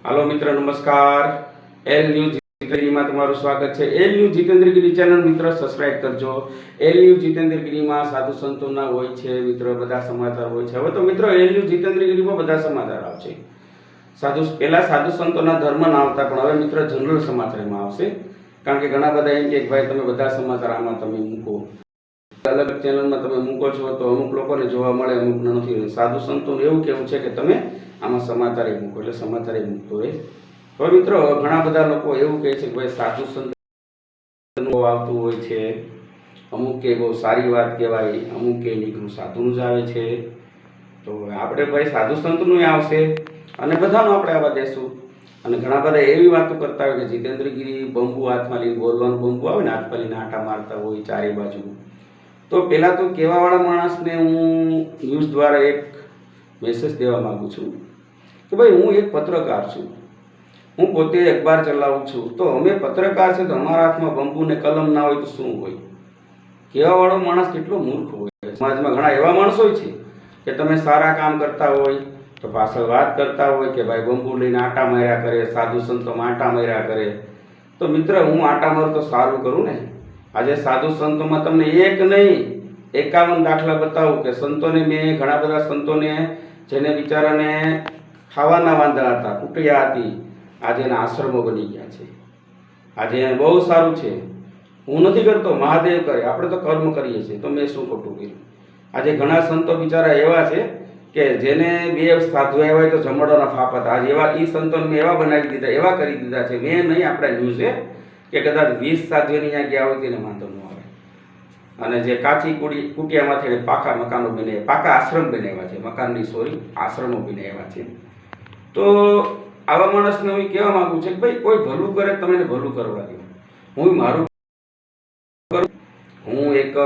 હાલો મિત્ર, નમસ્કાર. L news જીતેન્દ્રગીરીમાં તમારું સ્વાગત છે. એલ ન્યૂઝ જીતેન્દ્રગીરી ચેનલ મિત્ર સબસ્ક્રાઇબ કરજો. એલ ન્યૂઝ જીતેન્દ્રગીરીમાં સાધુ સંતોના હોય છે મિત્ર, બધા સમાચાર હોય છે. હવે તો મિત્રો એલ ન્યૂઝ જીતેન્દ્રગીરીમાં બધા સમાચાર આવશે. પહેલા સાધુ સંતોના ધર્મ ના આવતા, પણ હવે મિત્ર જનરલ સમાચારમાં આવશે. કારણ કે ઘણા બધા એમ કે ભાઈ તમે બધા સમાચાર આમાં તમે મૂકો, અલગ ચેનલમાં તમે મૂકો છો તો અમુક લોકોને જોવા મળે, અમુકને નથી. સાધુ સંતોનું એવું કહેવું છે કે તમે આમાં સમાચાર મૂકો, એટલે સમાચાર મૂકતો રહે. હવે મિત્રો ઘણા બધા લોકો એવું કહે છે કે ભાઈ સાધુ સંત આવતું હોય છે, અમુક કે બહુ સારી વાત કહેવાય, અમુક કે નીકળું સાધુનું જ આવે છે. તો આપણે ભાઈ સાધુ સંતનું આવશે અને બધાનું આપણે આવવા દેશું. અને ઘણા બધા એવી વાતો કરતા હોય કે જીતેન્દ્રગીરી બંબુ હાથમાં લઈને, બોલવાનું બંબુ આવે ને હાથમાં લઈને આંટા મારતા હોય ચારે બાજુ. તો પહેલાં તો કહેવાવાળા માણસને હું ન્યૂઝ દ્વારા એક મેસેજ દેવા માગું છું કે ભાઈ હું એક પત્રકાર છું, હું પોતે અખબાર ચલાવું છું. તો અમે પત્રકાર છે તો અમારા હાથમાં બંબુ ને કલમ ના હોય તો શું હોય? કહેવાવાળો માણસ કેટલો મૂર્ખ હોય. સમાજમાં ઘણા એવા માણસો છે કે તમે સારા કામ કરતા હોય તો પાછળ વાત કરતા હોય કે ભાઈ બંબુ લઈને આંટા માર્યા કરે, સાધુ સંતોમાં આંટા માર્યા કરે. તો મિત્ર હું આંટા મારું તો સારું કરું ને. આજે સાધુ સંતોમાં તમને એક નહીં 51 દાખલા બતાવું કે સંતોને મેં ઘણા બધા સંતોને જેને બિચારાને ખાવાના વાંધા હતા, કુટિયા હતી, આજે એના આશ્રમો બની ગયા છે. આજે બહુ સારું છે. હું નથી કરતો, મહાદેવ કરે, આપણે તો કર્મ કરીએ છીએ. તો મેં શું ખોટું કર્યું? આજે ઘણા સંતો બિચારા એવા છે કે જેને 2 સાધુ આવ્યા હોય તો જમણોના ફાફ હતા. આજે એવા એ સંતોને મેં એવા બનાવી દીધા, એવા કરી દીધા છે. મેં નહીં, આપણા ન્યૂઝે કે કદાચ 20 સાધુઓની ત્યાં ગયા હોય તેને વાંધો ન આવે. અને જે કાચી કુટિયામાંથી પાકા મકાનો બનાવ્યા, પાકા આશ્રમ બનાવ્યા છે, મકાનની સોરી આશ્રમો બનાવ્યા છે. તો આવા માણસને હું કહેવા માંગુ છું કે ભાઈ કોઈ ભલું કરે તમે એને ભલું કરવા દો. હું મારું કરું, હું એક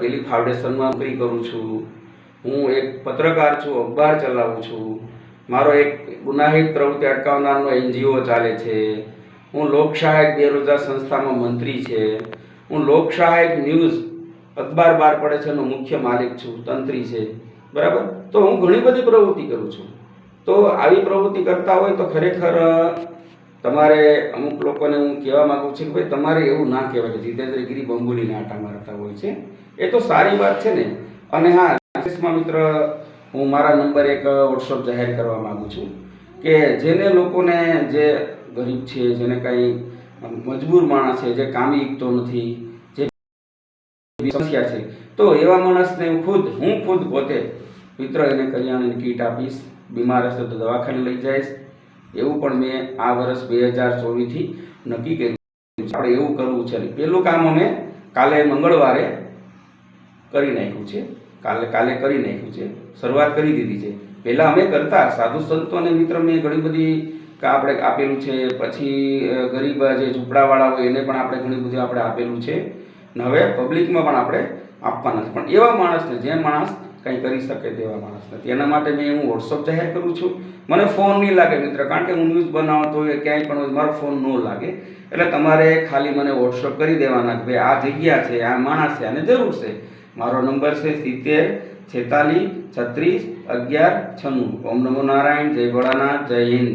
દિલીપ ફાઉન્ડેશનમાં નોકરી કરું છું, હું એક પત્રકાર છું, અખબાર ચલાવું છું, મારો એક ગુનાહિત પ્રવૃત્તિ અટકાવનારનો NGO ચાલે છે, હું લોકસહાયક બેરોજગાર સંસ્થામાં મંત્રી છે, હું લોકસહાયક ન્યૂઝ અખબાર બહાર પડે છે એનો મુખ્ય માલિક છું, તંત્રી છે, બરાબર. તો હું ઘણી બધી પ્રવૃત્તિ કરું છું. તો આવી પ્રવૃત્તિ કરતા હોય તો ખરેખર તમારે અમુક લોકોને હું કહેવા માગું છું કે ભાઈ તમારે એવું ના કહેવાય કે જીતેન્દ્રગીરી બંબુલીના આંટા મારતા હોય છે. એ તો સારી વાત છે ને. અને હા, વિશેષમાં મિત્ર હું મારા નંબર એક વોટ્સઅપ જાહેર કરવા માગું છું કે જેને લોકોને જે ગરીબ છે, જેને કંઈ મજબૂર માણસ છે, જે કામી ઈકતો નથી, જે સમસ્યા છે, તો એવા માણસને હું ખુદ પોતે મિત્ર એને કરિયાણાની કીટ આપીશ. બીમાર હશે તો દવાખાને લઈ જઈશ. એવું પણ મેં આ વર્ષ 2024થી નક્કી કર્યું. આપણે એવું કરવું છે. પહેલું કામ અમે કાલે મંગળવારે કરી નાખ્યું છે. કાલે કરી નાખ્યું છે, શરૂઆત કરી દીધી છે. પહેલાં અમે કરતા સાધુ સંતોને મિત્ર મેં ઘણી બધી આપણે આપેલું છે. પછી ગરીબ જે ઝૂંપડાવાળા હોય એને પણ આપણે ઘણી બધી આપણે આપેલું છે. ને હવે પબ્લિકમાં પણ આપણે આપવાના છે. પણ એવા માણસને, જે માણસ કંઈ કરી શકે તેવા માણસ નથી, એના માટે મેં હું વોટ્સઅપ જાહેર કરું છું. મને ફોન નહીં લાગે મિત્ર, કારણ કે હું ન્યૂઝ બનાવતો હોય ક્યાંય પણ હોય મારો ફોન ન લાગે. એટલે તમારે ખાલી મને વોટ્સઅપ કરી દેવાના કે ભાઈ આ જગ્યા છે, આ માણસ છે, આને જરૂર છે. મારો નંબર છે 70 46 36 11 96. ઓમ નમો નારાયણ. જય ભોળાનાથ. જય હિન્દ.